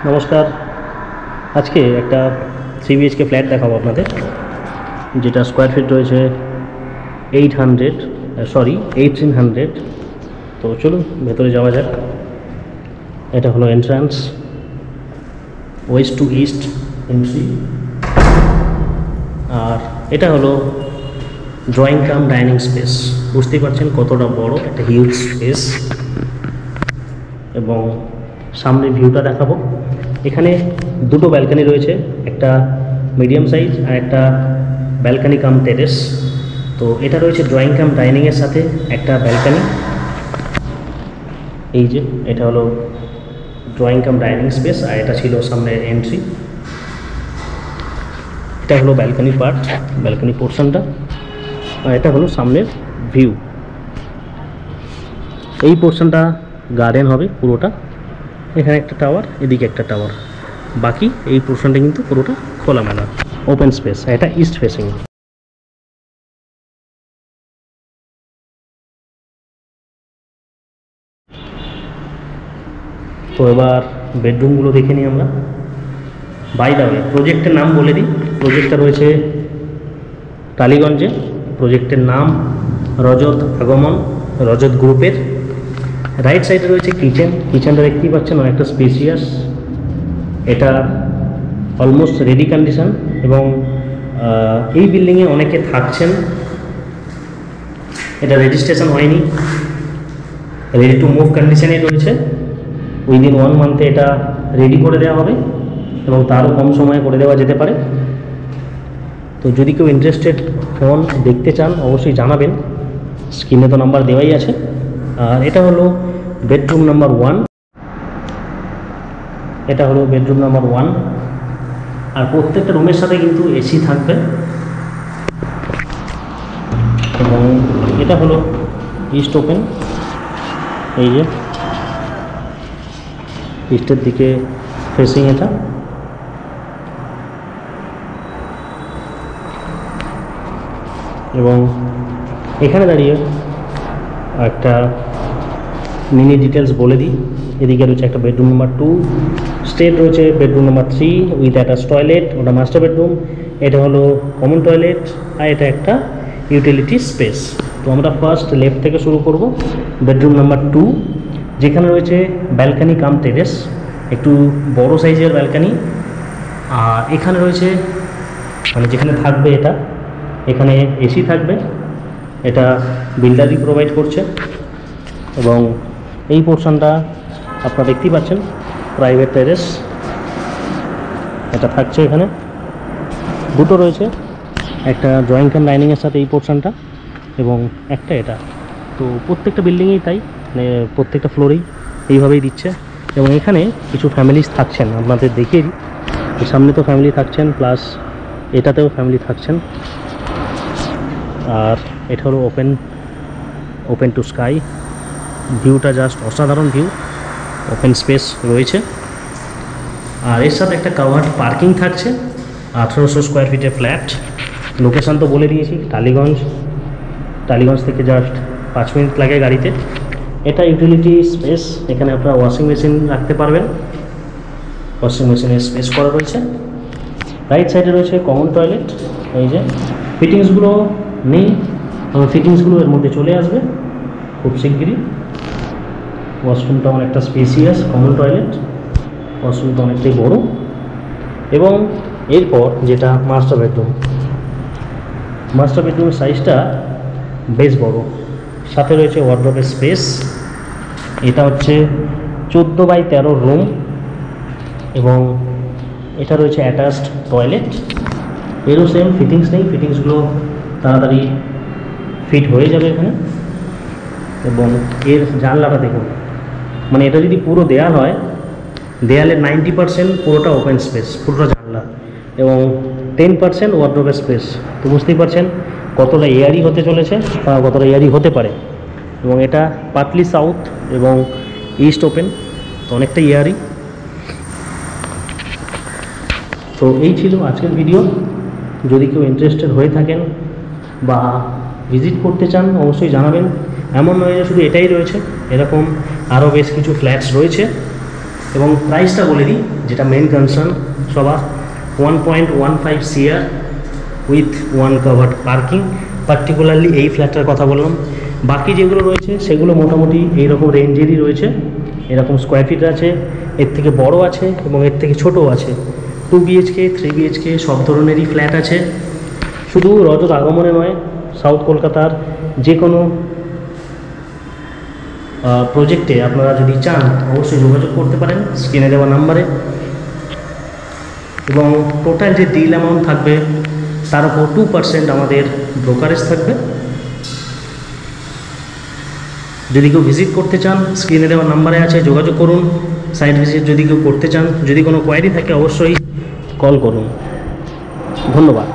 নমস্কার। আজকে একটা 3 BHK ফ্ল্যাট দেখাবো আপনাদের, যেটা স্কোয়ার ফিট রয়েছে 1800। তো চলুন ভেতরে যাওয়া যাক। এটা হলো entrance, west to east entry. আর এটা হলো ড্রয়িং কাম ডাইনিং স্পেস। বুঝতেই পারছেন কতটা বড় একটা হিউজ স্পেস। এবং সামনে ভিউটা দেখাবো। এখানে দুটো ব্যালকানি রয়েছে, একটা মিডিয়াম সাইজ আর একটা ব্যালকানি কাম টেরেস। তো এটা রয়েছে ড্রয়িং কাম ডাইনিংয়ের সাথে একটা ব্যালকানি। এই যে এটা হলো ড্রয়িং কাম ডাইনিং স্পেস, আর এটা ছিল সামনের এন্ট্রি। এটা হলো ব্যালকানি পার্ট, ব্যালকানি পোর্শনটা, আর এটা হলো সামনের ভিউ। এই পোর্শনটা গার্ডেন হবে পুরোটা। এখানে একটা টাওয়ার, এদিকে একটা টাওয়ার, বাকি এই পোর্শনটা কিন্তু পুরোটা খোলামেলা ওপেন স্পেস। এটা ইস্ট ফেসিং। তো এবার বেডরুমগুলো দেখে নিই আমরা। বাই দ্য ওয়ে, প্রজেক্টের নাম বলে দিই। প্রজেক্টটা রয়েছে টালিগঞ্জে। প্রজেক্টের নাম রজত আগমন, রজত গ্রুপের। রাইট সাইডে রয়েছে কিচেন। কিচেনটা দেখতেই পাচ্ছেন, অনেকটা স্পেসিয়াস। এটা অলমোস্ট রেডি কন্ডিশন, এবং এই বিল্ডিংয়ে অনেকে থাকছেন। এটা রেজিস্ট্রেশন হয়নি, রেডি টু মুভ কন্ডিশনেই রয়েছে। উইদিন 1 মান্থে এটা রেডি করে দেওয়া হবে, এবং তারও কম সময়ে করে দেওয়া যেতে পারে। তো যদি কেউ ইন্টারেস্টেড হন, দেখতে চান, অবশ্যই জানাবেন। স্ক্রিনে তো নাম্বার দেওয়াই আছে। আর এটা হলো বেডরুম নাম্বার 1। এটা হলো বেডরুম নাম্বার 1। আর প্রত্যেকটা রুমের সাথে কিন্তু এসি থাকবে। এবং এটা হলো ইস্ট ওপেন। এই যে ইস্টের দিকে ফেসিং এটা। এবং এখানে দাঁড়িয়ে একটা মিনি ডিটেলস বলে দিই। এদিকে রয়েছে একটা বেডরুম নাম্বার 2, স্টেট রয়েছে bedroom number 3 with attach toilet, ওটা মাস্টার বেডরুম। এটা হলো কমন টয়লেট, আর এটা একটা ইউটিলিটি স্পেস। তো আমরা ফার্স্ট লেফট থেকে শুরু করব। বেডরুম নাম্বার 2, যেখানে রয়েছে ব্যালকানি কাম টেরেস, একটু বড় সাইজের ব্যালকানি। আর এখানে রয়েছে, মানে যেখানে থাকবে এটা, এখানে এসি থাকবে। এটা বিল্ডারই প্রোভাইড করছে। এবং এই পোর্শনটা আপনারা দেখতেই পাচ্ছেন, প্রাইভেট টেরেস এটা থাকছে। এখানে দুটো রয়েছে, একটা ড্রয়িং কাম ডাইনিংয়ের সাথে এই পোর্শনটা, এবং একটা এটা। তো প্রত্যেকটা বিল্ডিংয়েই তাই, মানে প্রত্যেকটা ফ্লোরেই এইভাবেই দিচ্ছে। এবং এখানে কিছু ফ্যামিলিজ থাকছেন, আপনাদের দেখিয়ে দিই। সামনে তো ফ্যামিলি থাকছেন, প্লাস এটাতেও ফ্যামিলি থাকছেন। আর এটা হলো ওপেন টু স্কাই। ভিউটা জাস্ট অসাধারণ ভিউ, ওপেন স্পেস রয়েছে। আর এর সাথে একটা কাভার্ড পার্কিং থাকছে। 1800 স্কোয়ার ফিটের ফ্ল্যাট। লোকেশান তো বলে দিয়েছি, টালিগঞ্জ থেকে জাস্ট 5 মিনিট লাগে গাড়িতে। এটা ইউটিলিটি স্পেস, এখানে আপনারা ওয়াশিং মেশিন রাখতে পারবেন। ওয়াশিং মেশিনের স্পেস করা রয়েছে। রাইট সাইডে রয়েছে কমন টয়লেট। এই যে ফিটিংসগুলো নেই, ফিটিংসগুলো এর মধ্যে চলে আসবে খুব শিগগিরই। ওয়াশরুমটা অনেকটা স্পেসিয়াস, কমন টয়লেট, ওয়াশরুমটা অনেকটাই বড়। এবং এরপর যেটা মাস্টার বেডরুমের সাইজটা বেশ বড়। সাথে রয়েছে ওয়ার্ডরোবের স্পেস। এটা হচ্ছে 14x13 রুম, এবং এটা রয়েছে অ্যাটাচড টয়লেট। এরও সেম ফিটিংস নেই, ফিটিংসগুলো তাড়াতাড়ি ফিট হয়ে যাবে এখানে। এবং এর জানলাটা দেখুন, মানে এটা যদি পুরো দেয়াল হয়, দেয়ালের 90% পুরোটা ওপেন স্পেস, পুরোটা জানলা, এবং 10% ওয়ার্ডরোবের স্পেস। তো বুঝতেই পারছেন কতটা এয়ারি হতে চলেছে বা কতটা এয়ারি হতে পারে। এবং এটা পার্টলি সাউথ এবং ইস্ট ওপেন, তো অনেকটা এয়ারি। তো এই ছিল আজকের ভিডিও। যদি কেউ ইন্টারেস্টেড হয়ে থাকেন বা ভিজিট করতে চান, অবশ্যই জানাবেন। এমন নয় যে শুধু এটাই রয়েছে, এরকম আরও বেশ কিছু ফ্ল্যাটস রয়েছে। এবং প্রাইসটা বলে দিই, যেটা মেন কনসার্ন সবার, 1.15 CR with 1 covered parking. Particularly এই ফ্ল্যাটটার কথা বললাম। বাকি যেগুলো রয়েছে সেগুলো মোটামুটি এইরকম রেঞ্জেরই রয়েছে, এরকম স্কোয়ার ফিট আছে, এর থেকে বড় আছে এবং এর থেকে ছোটও আছে। 2 BHK 3 BHK সব ধরনেরই ফ্ল্যাট আছে। শুধু রজত আগমনে নয়, সাউথ কলকাতার যে কোনো প্রজেক্টে আপনারা যদি চান অবশ্যই যোগাযোগ করতে পারেন স্ক্রিনে দেওয়া নাম্বারে। এবং টোটাল যে ডিল অ্যামাউন্ট থাকবে তার উপর 2% আমাদের ব্রোকারেজ থাকবে। যদি কেউ ভিজিট করতে চান স্ক্রিনে দেওয়া নাম্বারে আছে, যোগাযোগ করুন। সাইট ভিজিট যদি কেউ করতে চান, যদি কোনো কোয়ারি থাকে অবশ্যই কল করুন। ধন্যবাদ।